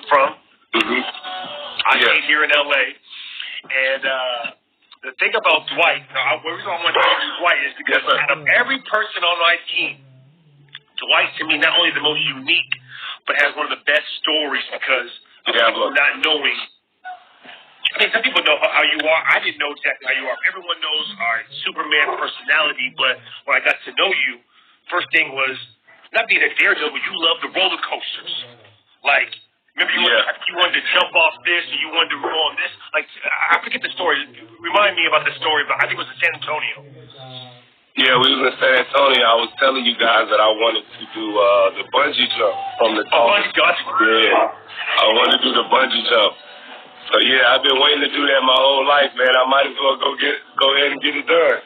from. Mm-hmm. I stayed here in L.A. And the thing about Dwight, the reason I want to interview Dwight is because out of every person on my team, Dwight to me not only the most unique, but has one of the best stories because of people not knowing. I mean, some people know how you are. I didn't know exactly how you are. Everyone knows our Superman personality, but when I got to know you, first thing was not being a daredevil, but you love the roller coasters. Like, remember you wanted to jump off this, or you wanted to go on this. Like, I forget the story. Remind me about the story, but I think it was in San Antonio. Yeah, we was in San Antonio. I was telling you guys that I wanted to do the bungee jump from the top. Bungee jump? Yeah, I wanted to do the bungee jump. So yeah, I've been waiting to do that my whole life, man. I might as well go ahead and get it done.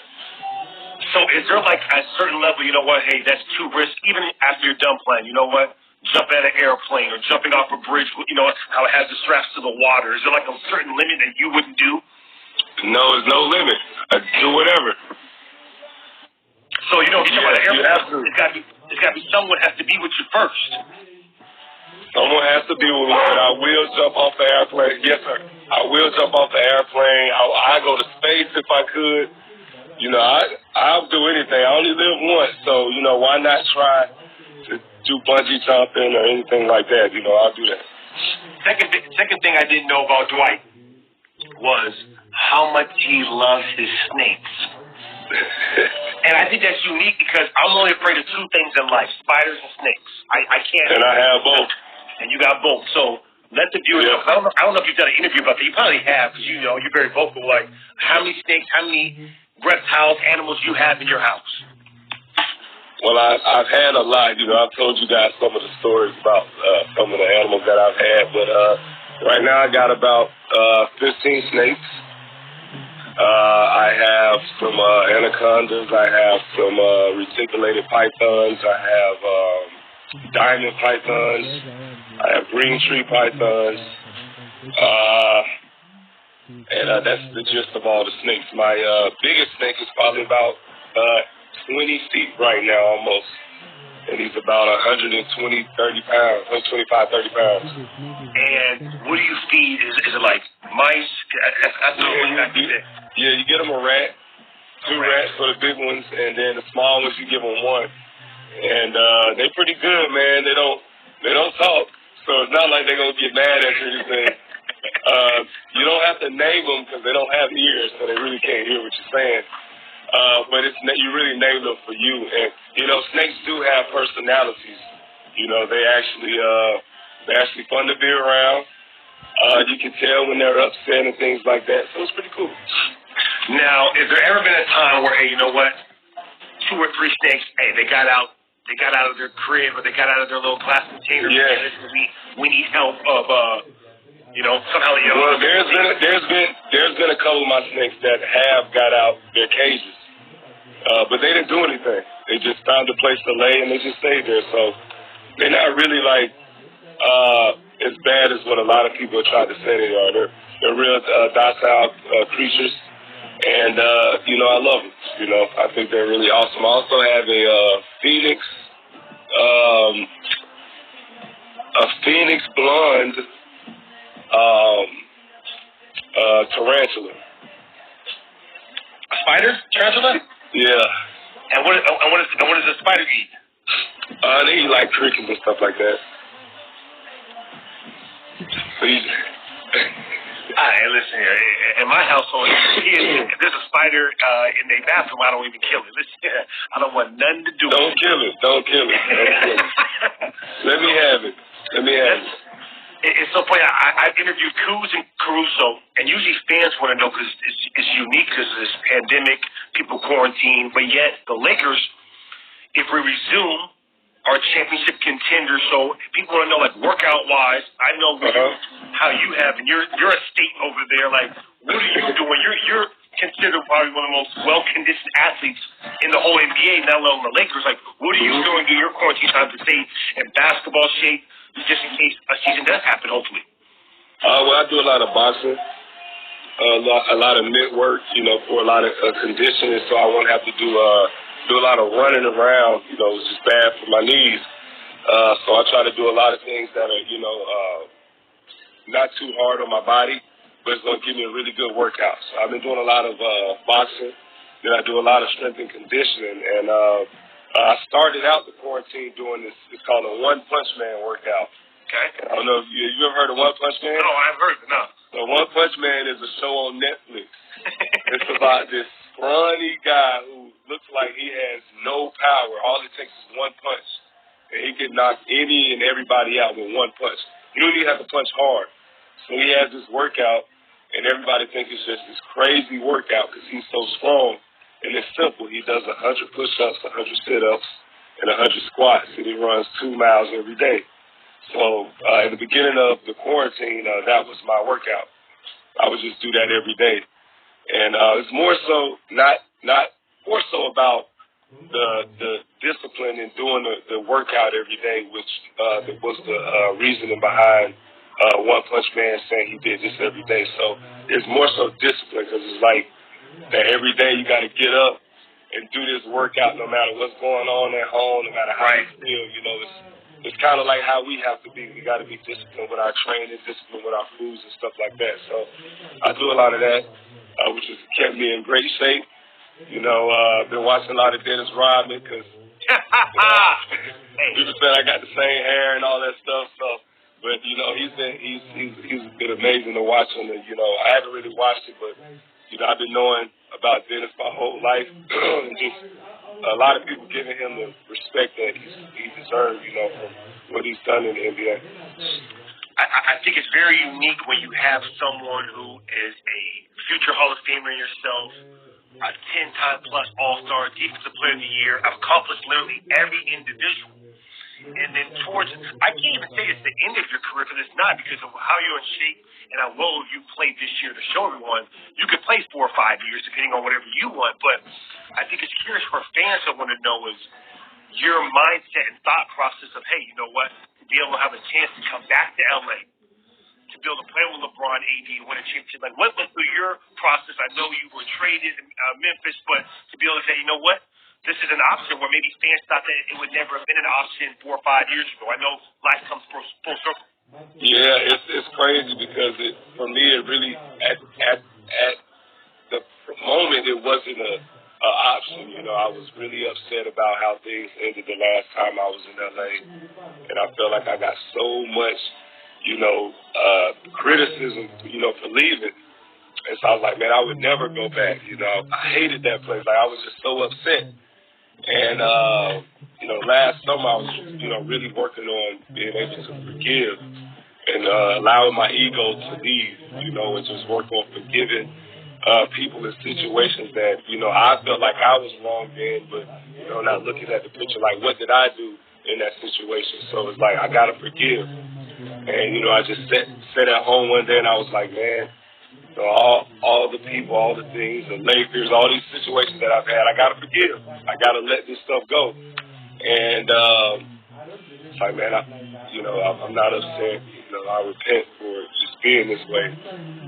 So is there like a certain level, you know what, hey, that's too risky, even after you're done playing, you know what, jump out of an airplane or jumping off a bridge, you know, how it has the straps to the water. Is there like a certain limit that you wouldn't do? No, there's no limit. I do whatever. So, you know, if you jump out of an airplane, it's got to be someone has to be with you first. Someone has to be with me, but I will jump off the airplane. Yes, sir. I will jump off the airplane. I go to space if I could. You know, I'll do anything. I only live once, so, you know, why not try to do bungee jumping or anything like that? You know, I'll do that. Second thing I didn't know about Dwight was how much he loves his snakes. And I think that's unique because I'm only afraid of two things in life, spiders and snakes. I can't. And I have both. And you got both. So let the viewers know. I don't know if you've done an interview about that. You probably have because, you know, you're very vocal. Like, how many snakes, how many reptiles, animals you have in your house? Well, I've had a lot. You know, I've told you guys some of the stories about some of the animals that I've had. But right now I got about 15 snakes. I have some anacondas. I have some reticulated pythons. I have diamond pythons. I have green tree pythons. And that's the gist of all the snakes. My biggest snake is probably about 20 feet right now almost. And he's about 30 pounds. And what do you feed? Is it like mice? Yeah, you get them a rat. 2 rats for the big ones, and then the small ones you give them 1. And they're pretty good, man. They don't talk, so it's not like they're gonna get mad at you or anything. You don't have to name them because they don't have ears, so they really can't hear what you're saying. But you really name them for you. And you know, snakes do have personalities. You know, they're actually fun to be around. You can tell when they're upset and things like that. So it's pretty cool. Now, has there ever been a time where, hey, you know what, 2 or 3 snakes, hey, they got out of their crib or they got out of their little glass container? Yeah. We need help of, you know, somehow. You know, well, there's been a couple of my snakes that have got out their cages, but they didn't do anything. They just found a place to lay and they just stayed there. So they're not really like as bad as what a lot of people try to say they are. They're real docile creatures. And, you know, I love them. You know, I think they're really awesome. I also have a phoenix blonde tarantula. A spider? Tarantula? Yeah. And what does a spider eat? They eat like crickets and stuff like that. So Hey, listen here. In my household, if there's a spider in their bathroom, I don't even kill it. Listen, I don't want nothing to do with it. Don't kill it. Let me have it. It's so funny. I've interviewed Kuz and Caruso, and usually fans want to know because it's unique because of this pandemic, people quarantine, but yet the Lakers, if we resume, are championship contenders, so people want to know, like, workout-wise, I know how you have, and you're a state over there. Like, what are you doing? You're considered probably one of the most well-conditioned athletes in the whole NBA, not alone the Lakers. Like, what are you doing in your quarantine time to stay in basketball shape, just in case a season does happen, hopefully? Well, I do a lot of boxing, a lot of mitt work, you know, for a lot of conditioning, so I won't have to do a lot of running around, you know, it's just bad for my knees. So I try to do a lot of things that are, you know, not too hard on my body, but it's going to give me a really good workout. So I've been doing a lot of boxing. Then I do a lot of strength and conditioning. And I started out the quarantine doing this. It's called a One Punch Man workout. Okay. I don't know if you ever heard of One Punch Man? No, I've heard it. No. So One Punch Man is a show on Netflix. It's about this scrawny guy who looks like he has no power. All it takes is one punch. And he can knock any and everybody out with one punch. You don't even have to punch hard. So he has this workout, and everybody thinks it's just this crazy workout because he's so strong. And it's simple. He does 100 push-ups, 100 sit-ups, and 100 squats, and he runs 2 miles every day. So at the beginning of the quarantine, that was my workout. I would just do that every day. And it's more so not more so about the discipline in doing the workout every day, which was the reasoning behind One Punch Man saying he did this every day. So it's more so discipline because it's like that every day you got to get up and do this workout no matter what's going on at home, no matter how you feel. You know, it's kind of like how we have to be. We got to be disciplined with our training, disciplined with our foods and stuff like that. So I do a lot of that, which has kept me in great shape. You know, I've been watching a lot of Dennis Rodman because people said I got the same hair and all that stuff. So, but you know, he's been amazing to watch him. And you know, I haven't really watched it, but you know, I've been knowing about Dennis my whole life, and just a lot of people giving him the respect that he deserves. You know, for what he's done in the NBA. I think it's very unique when you have someone who is a future Hall of Famer yourself, a 10-time plus All-Star, Defensive Player of the Year, I've accomplished literally every individual. And then I can't even say it's the end of your career because it's not, because of how you're in shape and how well you played this year to show everyone. You could play 4 or 5 years depending on whatever you want, but I think it's curious for fans that want to know is your mindset and thought process of, hey, you know what, to be able to have a chance to come back to L.A., to be able to play with LeBron, AD, and win a championship. Like, what went through your process? I know you were traded in Memphis, but to be able to say, you know what, this is an option where maybe fans thought that it would never have been an option 4 or 5 years ago. I know life comes full circle. Yeah, it's crazy because for me, it really at the moment it wasn't a option. You know, I was really upset about how things ended the last time I was in LA, and I felt like I got so much, you know, criticism, you know, for leaving. And so I was like, man, I would never go back. You know, I hated that place. Like, I was just so upset. And, you know, last summer I was, you know, really working on being able to forgive and allowing my ego to leave, you know, and just work on forgiving people in situations that, you know, I felt like I was wrong in, but, you know, not looking at the picture, like, what did I do in that situation? So it's like, I got to forgive. And, you know, I just sat at home one day and I was like, man, so all the people, all the things, the Lakers, all these situations that I've had, I got to forgive. I got to let this stuff go. And it's like, man, I'm not upset. You know, I repent for just being this way.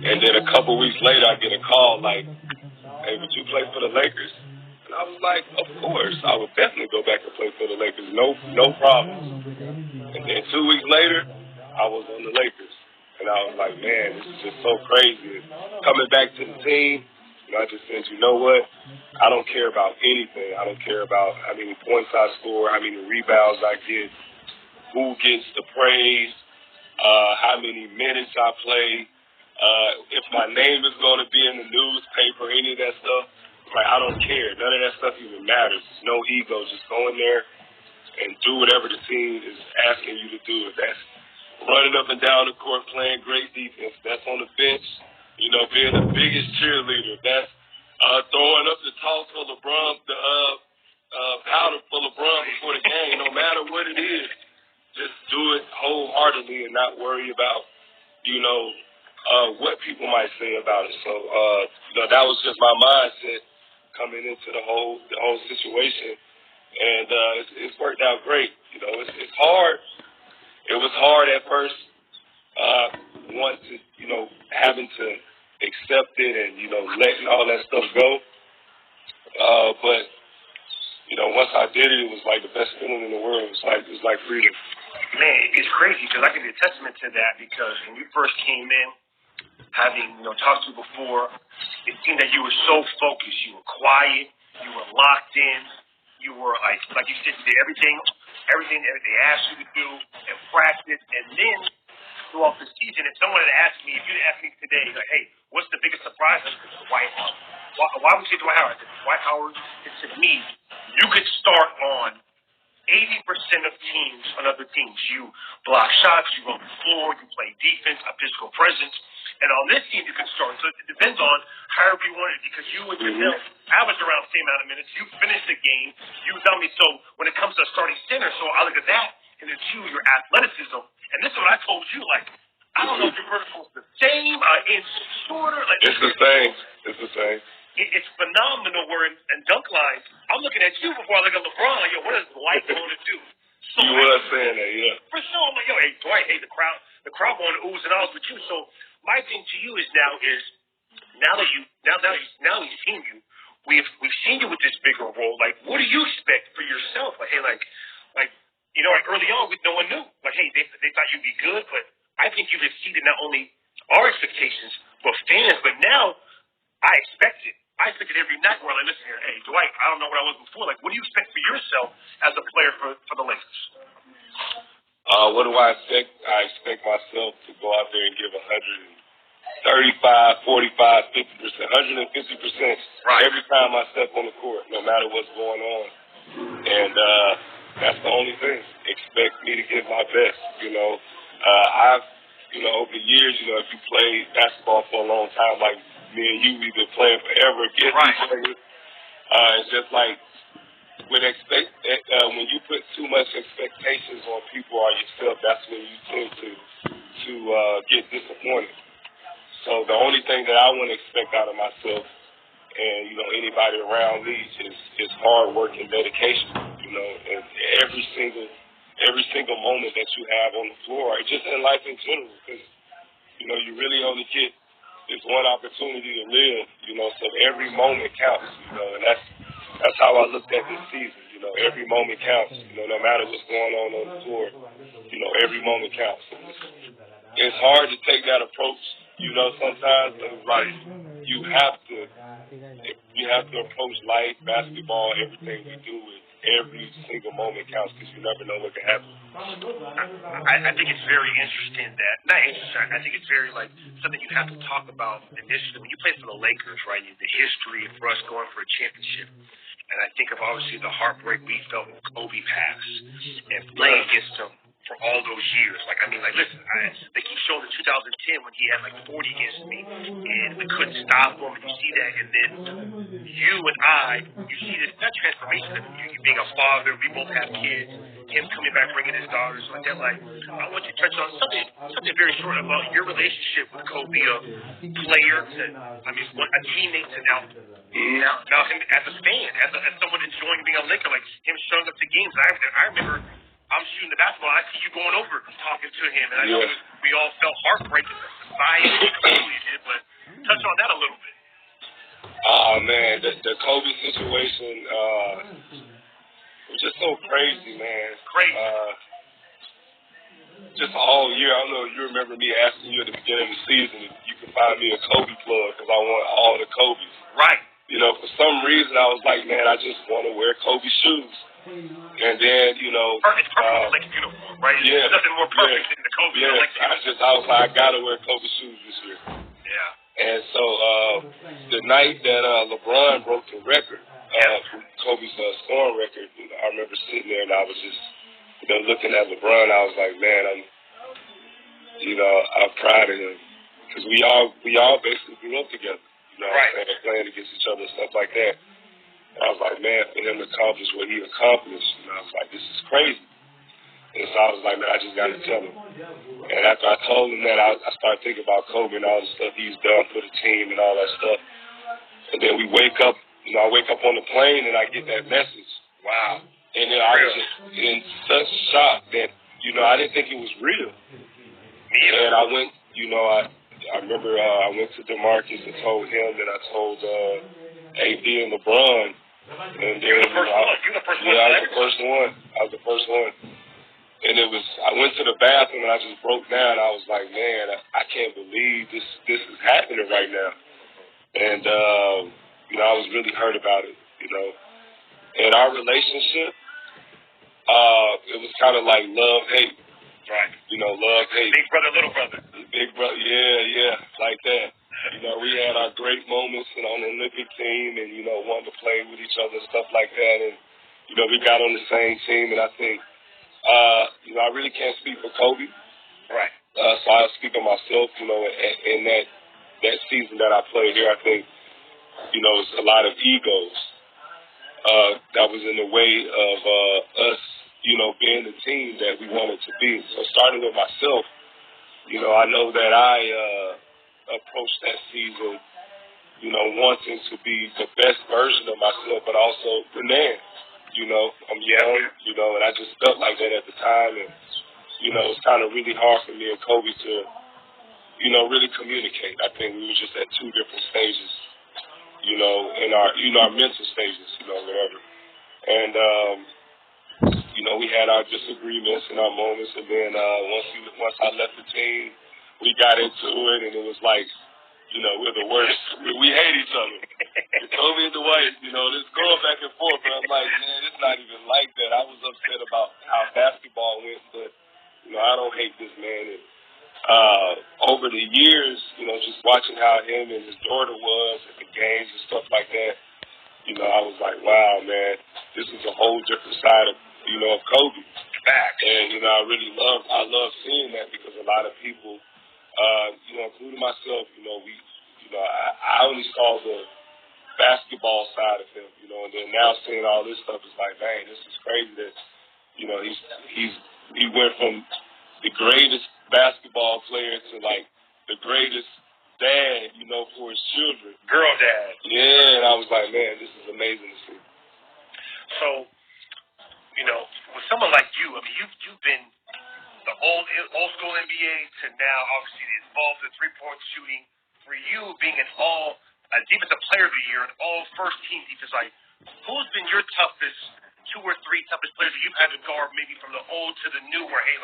And then a couple weeks later, I get a call like, hey, would you play for the Lakers? And I was like, of course. I would definitely go back and play for the Lakers. No problem. And then 2 weeks later, I was on the Lakers. And I was like, man, this is just so crazy. Coming back to the team, you know, I just said, you know what? I don't care about anything. I don't care about how many points I score, how many rebounds I get, who gets the praise, how many minutes I play, if my name is going to be in the newspaper, any of that stuff. Like, I don't care. None of that stuff even matters. There's no ego. Just go in there and do whatever the team is asking you to do. If that's running up and down the court, playing great defense, that's on the bench, you know, being the biggest cheerleader, that's throwing up the toss for LeBron, the powder for LeBron before the game, no matter what it is, just do it wholeheartedly and not worry about, you know, what people might say about it. So, you know, that was just my mindset coming into the whole situation, and it's worked out great. You know, it's hard. It was hard at first, once, you know, having to accept it and, you know, letting all that stuff go. But, you know, once I did it, it was like the best feeling in the world. It was like freedom. Man, it's crazy because I can be a testament to that because when you first came in, having talked to you before, it seemed that you were so focused. You were quiet. You were locked in. You were like you said, you did everything that they asked you to do and practice. And then throughout the season, if someone had asked me, if you'd asked me today, like, hey, what's the biggest surprise? I said, Dwight Howard. Why would you say Dwight Howard? I said, Dwight Howard is to me, you could start on 80% of teams on other teams. You block shots, you run the floor, you play defense, a physical presence. And on this team, you can start. So it depends on however you want it because you and Janelle average around the same amount of minutes. You finish the game. You tell me. So when it comes to starting center, so I look at that, and then your athleticism. And this is what I told you. Like, I don't know if your vertical is the same, it's shorter. Like, it's the same. It's the same. It's phenomenal. Where in dunk lines, I'm looking at you before I look at LeBron. Like, yo, what is Dwight going to do? So you were saying that, yeah. For sure. I'm like, yo, hey, Dwight, hey, the crowd going to oohs and ahs with you. So my thing to you is now he's seen you. We've seen you with this bigger role. Like, what do you expect for yourself? Like, hey, like early on, no one knew. Like, hey, they thought you'd be good, but I think you've exceeded not only our expectations but fans. But now I expect it. I expect it every night where I'm like, listen here, hey, Dwight, I don't know what I was before. Like, what do you expect for yourself as a player for the Lakers? What do I expect? I expect myself to go out there and give 135, 45, 50%, 150% every time I step on the court, no matter what's going on. And that's the only thing. Expect me to give my best. I've, over the years, if you play basketball for a long time, like me and you, we've been playing forever against each other. It's just like when you put too much expectations on people or yourself, that's when you tend to get disappointed. So the only thing that I want to expect out of myself and anybody around me is hard work and dedication. And every single moment that you have on the floor, or just in life in general, because you really only get this one opportunity to live. So every moment counts. And that's how I looked at this season. Every moment counts. No matter what's going on the floor, every moment counts. It's hard to take that approach. Sometimes, but you have to approach life, basketball, everything we do with every single moment counts because you never know what can happen. I think it's very interesting I think it's very something you have to talk about initially. When you play for the Lakers, right, the history for us going for a championship. And I think of obviously the heartbreak we felt when Kobe passed and playing against him for all those years. Listen, they keep showing the 2010 when he had 40 against me, and we couldn't stop him, and you see that, and then you and you see that transformation of you being a father, we both have kids, him coming back, bringing his daughters like that. I want you to touch on something very short about your relationship with Kobe, a player to, a teammate to now him as a fan, as someone enjoying being a Laker, him showing up to games. I remember I'm shooting the basketball. I see you going over talking to him, and I know we all felt heartbreak as a society. We did, but touch on that a little bit. Oh man, the Kobe situation was just so crazy, man. Crazy. Just all year. I don't know if you remember me asking you at the beginning of the season if you could find me a Kobe plug because I want all the Kobes. Right. For some reason I was like, man, I just want to wear Kobe shoes. And then, it's perfect like uniform, right? Yeah, there's nothing more perfect than the Kobe. Yeah, I was like, I gotta wear Kobe shoes this year. Yeah. And so the night that LeBron broke the record, Kobe's scoring record, I remember sitting there and I was just, looking at LeBron. I was like, man, I'm proud of him because we all basically grew up together. Playing against each other, stuff like that. And I was like, man, for him to accomplish what he accomplished, I was like, this is crazy. And so I was like, man, I just got to tell him. And after I told him that, I started thinking about Kobe and all the stuff he's done for the team and all that stuff. And then we wake up, I wake up on the plane and I get that message. Wow. And then I was just in such shock that, I didn't think it was real. And I went, I remember I went to DeMarcus and told him, and I told AD and LeBron. And then, you were the first one. Yeah, I was the first one. And I went to the bathroom and I just broke down. I was like, man, I can't believe this is happening right now. And, I was really hurt about it, And our relationship, it was kind of like love-hate. Right. Love-hate. Big brother, little brother. Big brother, yeah, like that. We had our great moments on the Olympic team and, wanted to play with each other and stuff like that. And, we got on the same team, and I think, I really can't speak for Kobe. Right. So I speak on myself, in that season that I played here. I think, it's a lot of egos that was in the way of us, being the team that we wanted to be. So starting with myself, I know that I approached that season, wanting to be the best version of myself, but also the man. I'm young, and I just felt like that at the time. And, it's kind of really hard for me and Kobe to, really communicate. I think we were just at two different stages, in our mental stages, whatever. And, we had our disagreements and our moments. And then once I left the team, we got into it, and it was like, we're the worst. We hate each other. Kobe and Dwight, this going back and forth. And I'm like, man, it's not even like that. I was upset about how basketball went, but, I don't hate this man. And over the years, just watching how him and his daughter was at the games and stuff like that, I was like, wow, man, this is a whole different side of, of Kobe. Back. And, I love seeing that because a lot of people, including myself, I only saw the basketball side of him, and then now seeing all this stuff is like, man, this is crazy that, he went from the greatest basketball player to like the greatest dad, for his children. Girl dad. Yeah, and I was like, man, this is amazing to see. So, with someone like you, I mean, you've been the old school NBA to now, obviously, involved in three-point shooting. For you, being a defensive player of the year, an all first-team defense, like, who's been your toughest, two or three toughest players that you've had to guard, maybe from the old to the new, where, hey,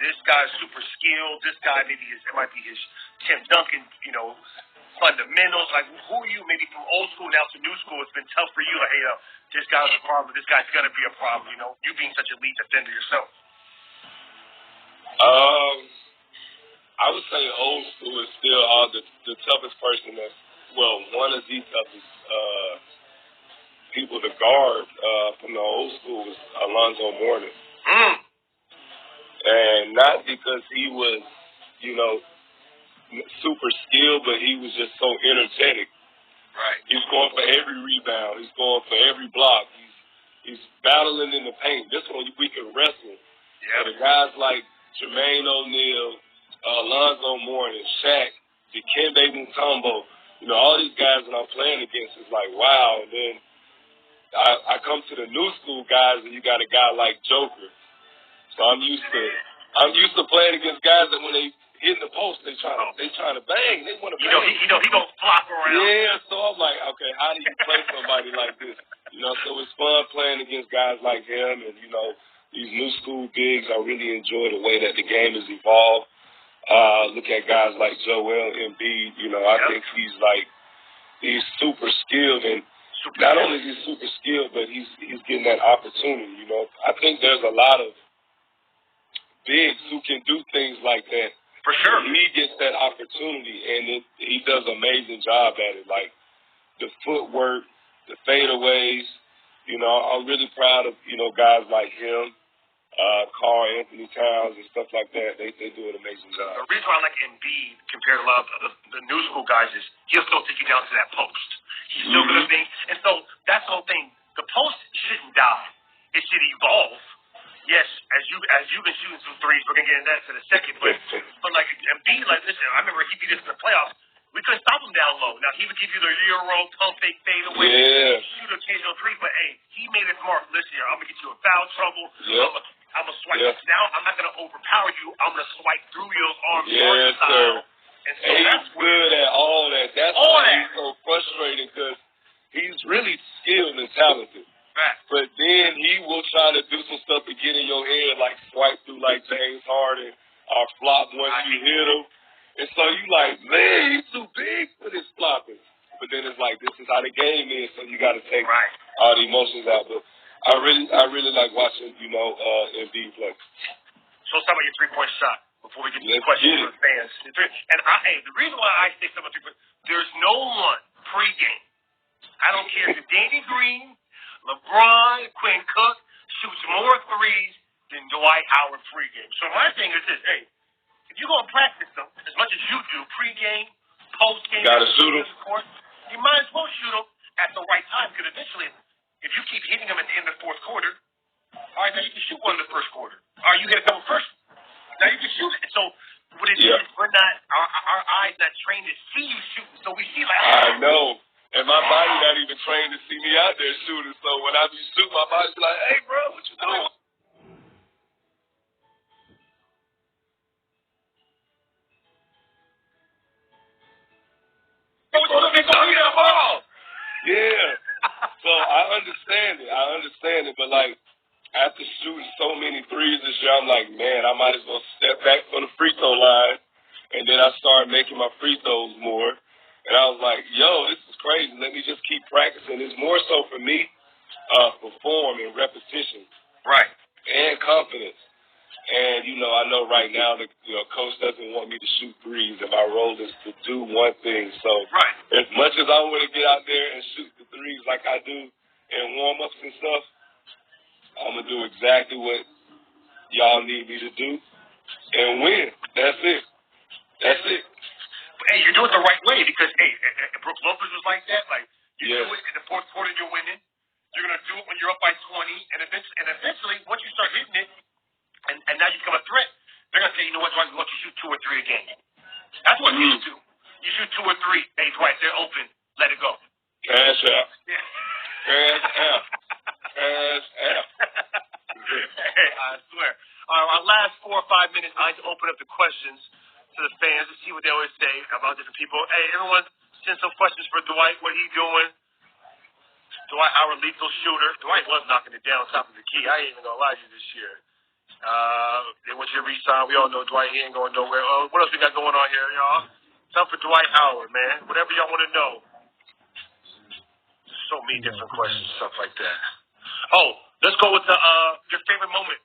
this guy's super skilled, this guy it might be his Tim Duncan, fundamentals. Like, who are you maybe from old school now to new school? It's been tough for you. Like, hey, this guy's a problem. This guy's going to be a problem, you being such a lead defender yourself. I would say old school is still the toughest person one of the toughest people to guard from the old school was Alonzo Mourning. And not because he was, super skilled, but he was just so energetic. Right. He's going for every rebound. He's going for every block. He's battling in the paint. This one we can wrestle. Yeah. But the guys like Jermaine O'Neal, Alonzo Mourning, Shaq, Dikembe Mutombo, all these guys that I'm playing against is like, wow. And then I come to the new school guys, and you got a guy like Joker. So I'm used to playing against guys that when they hit the post, they trying to bang. They want to bang. He gonna flop around. Yeah, so I'm like, okay, how do you play somebody like this? So it's fun playing against guys like him, and these new school bigs. I really enjoy the way that the game has evolved. Look at guys like Joel Embiid. I think he's super skilled, and not only is he super skilled, but he's getting that opportunity. I think there's a lot of bigs who can do things like that. For sure. He gets that opportunity, and he does an amazing job at it. Like the footwork, the fadeaways. I'm really proud of, guys like him, Karl Anthony Towns and stuff like that. They do an amazing job. The reason why I like Embiid compared to a lot of the new school guys is he'll still take you down to that post. He's still going to think. And so that's the whole thing. The post shouldn't die. It should evolve. Yes, as you've been shooting some threes, we're gonna get into that in a second. But like Embiid, like listen, I remember he beat us in the playoffs. We couldn't stop him down low. Now he would give you the Euro pump fake fade away, shoot an occasional three. But hey, he made it smart. Listen here, I'm gonna get you in foul trouble. Yep. I'm gonna swipe. Yep. Now I'm not gonna overpower you. I'm gonna swipe through your arms. Yes, sir. And so that's good at all that. That's why he's so frustrating because he's really skilled and talented. But then he will try to do some stuff to get in your head, like swipe through like James Harden or flop once you hit him. And so you like, man, he's too big for this flopping. But then it's like, this is how the game is, so you got to take all the emotions out. But I really like watching, Embiid play. So let's talk about your three-point shot before we get to the questions from the fans. And the reason why I say something about three-point, there's no one pregame. I don't care if Danny Green, LeBron, Quinn Cook shoots more threes than Dwight Howard pregame. So my thing is this, hey, if you're going to practice them as much as you do, pregame, postgame, gotta shoot them. You might as well shoot them at the right time, because eventually, if you keep hitting them at the end of the fourth quarter, all right, now you can shoot one in the first quarter. All right, you get a couple first. Now you can shoot it. So what it is, we're not, our eyes not trained to see you shooting, so we see like. I know. And my body not even trained to see me out there shooting. So when I be shooting, my body be like, hey, bro, what you doing? Yeah. So I understand it. But, like, after shooting so many threes this year, I'm like, man, I might as well step back from the free throw line. And then I started making my free throws more. And I was like, yo, this is crazy. Let me just keep practicing. It's more so for me, for form and repetition. Right. And confidence. And, I know right now the coach doesn't want me to shoot threes, and my role is to do one thing. So as much as I want to get out there and shoot the threes like I do in warm-ups and stuff, I'm going to do exactly what y'all need me to do and win. That's it. Hey, you're doing it the right way because, hey, Brooke Lopez was like that. Like, you do it in the fourth quarter, you're winning. You're going to do it when you're up by 20. And eventually, once you start hitting it, and now you become a threat, they're going to say, you know what, Dwight, we want you to shoot 2 or 3 a game. That's what you do. You shoot 2 or 3. Hey, Dwight, they're open. Let it go. Cash out. Yeah. Cash out. Cash out. Hey, I swear. Our last 4 or 5 minutes, I like to open up the questions to the fans to see what they always say about different people. Hey, everyone, send some questions for Dwight. What he doing? Dwight Howard, lethal shooter. Dwight was knocking it down top of the key. I ain't even going to lie to you this year. They want you to resign. We all know Dwight, he ain't going nowhere. What else we got going on here, y'all? Something for Dwight Howard, man. Whatever y'all want to know. So many different questions, stuff like that. Oh, let's go with your favorite moment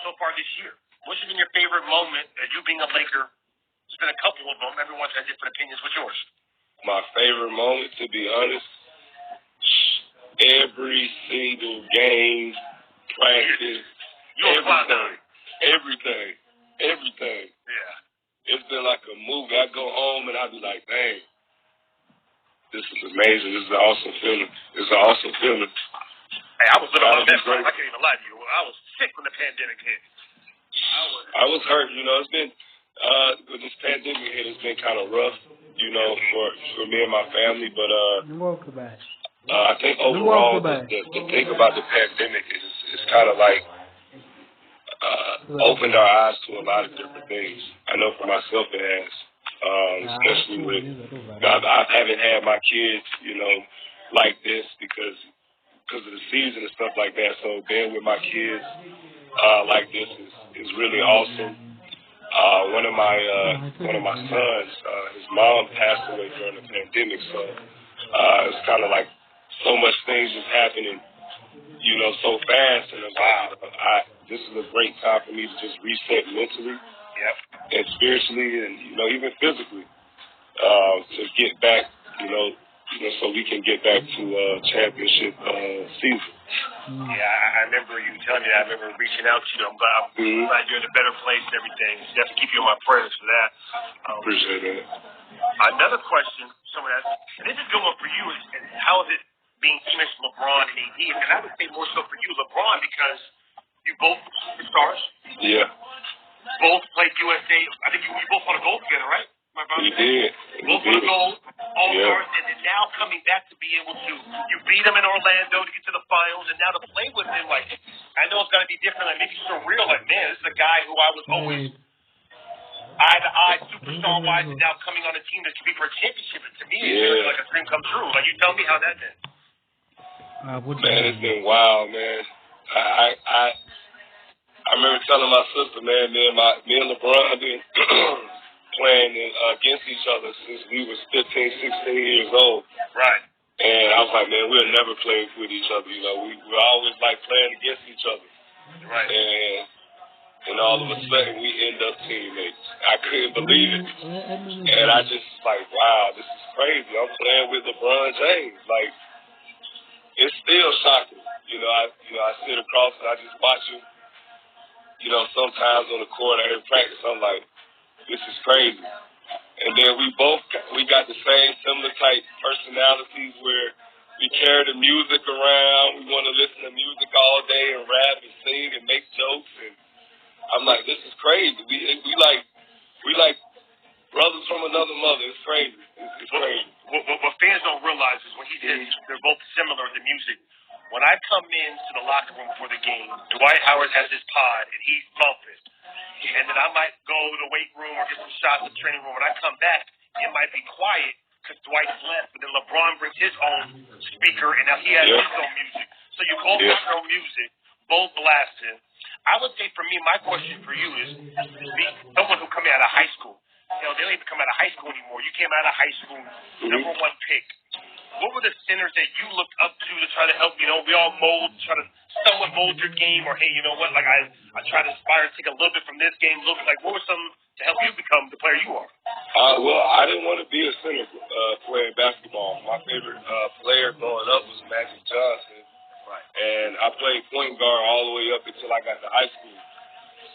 so far this year. What's been your favorite moment you being a Laker? There's been a couple of them. Everyone's had different opinions. What's yours? My favorite moment, to be honest, every single game, practice, everything. Yeah. It's been like a movie. I go home and I be like, dang, this is amazing. This is an awesome feeling. Hey, I was living my best life. I can't even lie to you. I was sick when the pandemic hit. I was hurt. It's been, with this pandemic hit, it's been kind of rough, for me and my family. But I think overall, the thing about the pandemic is kind of like opened our eyes to a lot of different things. I know for myself it has, especially with, I haven't had my kids, like this because of the season and stuff like that. So being with my kids like this is really awesome. One of my sons, his mom passed away during the pandemic, so it's kind of like so much things just happening, so fast, and this is a great time for me to just reset mentally and spiritually and even physically to get back, so we can get back to championship season. Yeah, I remember you telling me that. I remember reaching out to you. I'm glad you're in a better place and everything. Definitely keep you on my prayers for that. Appreciate that. Another question someone asked, and this is a good one for you, is how is it being teammates with LeBron and AD? And I would say more so for you, LeBron, because you both stars. Yeah. Both played USA. I think you both won a gold together, right? We did. Both won a gold, all-stars, and then now coming back to be able to, you beat them in Orlando to get to the finals, and now to play with him, like, I know it's going to be different, like maybe surreal, like, man, this is a guy who I was always eye-to-eye, superstar-wise, and now coming on a team that can be for a championship. And to me, it's like a dream come true. Like, you tell me how that did. Man, it's been wild, man. I remember telling my sister, man, me and LeBron have been playing against each other since we was 15, 16 years old. Right. And I was like, man, we'll never play with each other. You know, we always like playing against each other. Right. And all of a sudden we end up teammates. I couldn't believe it. And I just like, wow, this is crazy. I'm playing with LeBron James. Like, it's still shocking. I sit across and I just watch him. You know, sometimes on the court or in practice, I'm like, this is crazy. And then we got the same similar type personalities where we carry the music around. We want to listen to music all day and rap and sing and make jokes. And I'm like, this is crazy. We like brothers from another mother. It's crazy. It's crazy. What fans don't realize is when he says they're both similar in the music. When I come into the locker room for the game, Dwight Howard has his pod and he's bumping. And then I might go to the weight room or get some shots in the training room. When I come back, it might be quiet because Dwight's left. But then LeBron brings his own speaker and now he has his own music. So you both have your own music, both blasting. I would say for me, my question for you is, someone who coming out of high school. They don't even come out of high school anymore. You came out of high school, number one pick. What were the centers that you looked up to try to help, we all try to somewhat mold your game, or, hey, you know what, like I try to aspire to take a little bit from this game, what were some to help you become the player you are? Well, I didn't want to be a center playing basketball. My favorite player growing up was Magic Johnson. Right. And I played point guard all the way up until I got to high school.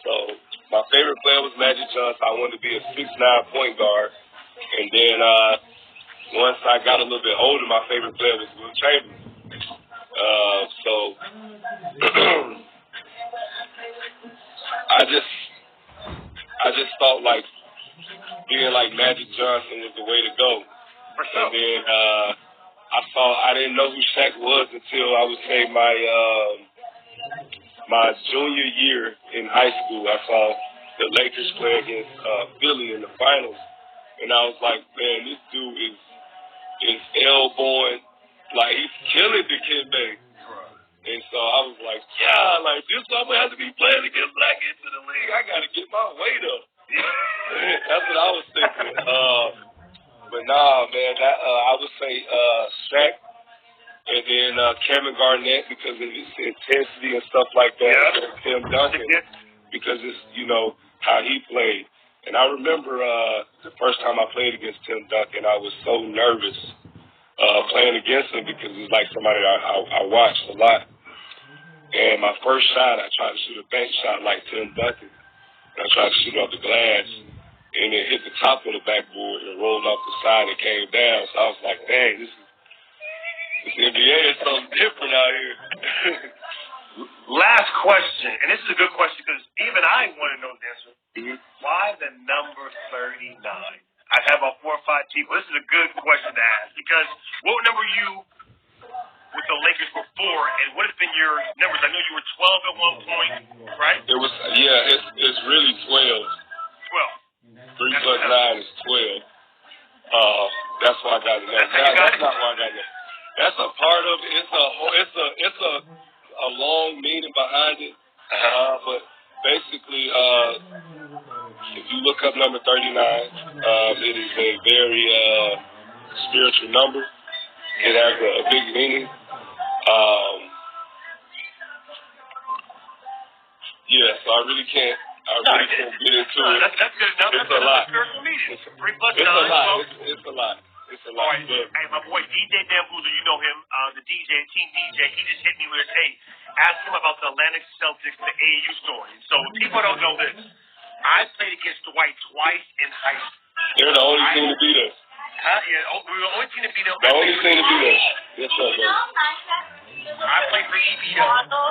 So my favorite player was Magic Johnson. I wanted to be a 6'9" point guard. And then once I got a little bit older, my favorite player was Will Chamberlain. I just thought like being like Magic Johnson was the way to go. For sure. And then I didn't know who Shaq was until I would say my junior year in high school. I saw the Lakers play against Philly in the finals, and I was like, man, this dude is elbowing, like he's killing the kid, man. And so I was like, yeah, like this I'm gonna have to be playing against when I get to the league. I gotta get my weight up. That's what I was thinking. But nah, man, I would say Shaq, and then Kevin Garnett because of his intensity and stuff like that. Yeah. Tim Duncan because it's how he played. And I remember the first time I played against Tim Duncan, I was so nervous playing against him because he's like somebody I watched a lot. And my first shot, I tried to shoot a bank shot like Tim Duncan. And I tried to shoot off the glass, and it hit the top of the backboard and rolled off the side and came down. So I was like, dang, this NBA is something different out here. Last question, and this is a good question because even I want to know the answer. Mm-hmm. Why the number 39? I have about 4 or 5 people. This is a good question to ask because what number you with the Lakers before, and what has been your numbers? I know you were 12 at one point, right? It was, it's really 12. 3 plus 9 is 12. That's why I got it. That's not why I got it. That's a part of it. It's a long meaning behind it. But basically, if you look up number 39, it is a very spiritual number. It has a big meaning. So I really can't get into it. That's good. It's a lot. It's a lot. All right. Hey, my boy DJ Bamboozle, you know him, the DJ, Team DJ. He just hit me with, hey, ask him about the Atlantic Celtics, the AAU story. So people don't know this. I played against Dwight twice in high school. They're the only team to beat us. We were the only team to beat us. The only team to beat us. Yes, sir, bro. I played for EBO.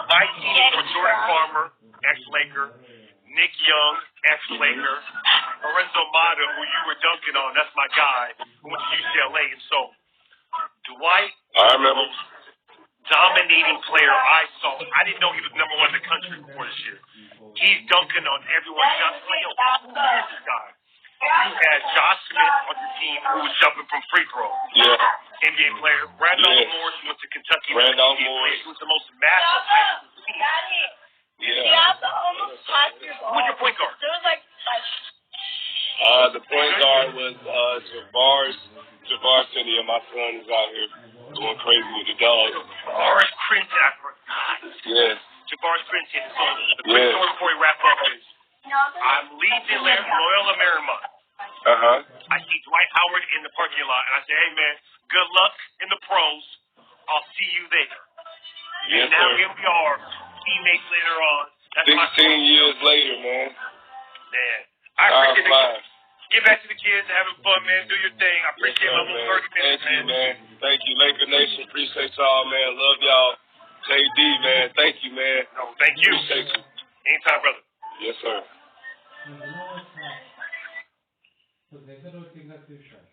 My teammates were Jordan Farmer, ex-Laker, Nick Young, ex-Laker, Lorenzo Mata, who you were dunking on. That's my guy who went to UCLA. And so, Dwight I remember. was the most dominating player I saw. I didn't know he was number 1 in the country before this year. He's dunking on everyone. Just like, who is this guy? You had Josh Smith on your team who was jumping from free throw. Yeah. NBA player. Randolph Morris went to Kentucky. Randolph Morris. He was the most massive high school team. Yeah. Who was your point guard? The point guard was Javaris City, and my son is out here going crazy with the dogs. Javaris Crinton, I forgot. Yes. Javaris Crinton. So the quick story before we wrap up is I'm leaving Loyola Marymount. I see Dwight Howard in the parking lot, and I say, hey, man, good luck in the pros. I'll see you there. Yes, and now sir. here we are, teammates later on. That's 16 years later, man. Man, I appreciate it. Get back to the kids, having fun, man. Do your thing. I appreciate my little 30 minutes, man. Thank you, Laker Nation. Appreciate y'all, man. Love y'all. JD, man. Thank you, man. No, thank you. Appreciate you. Anytime, brother. Yes, sir. To zero 15 tysiąc.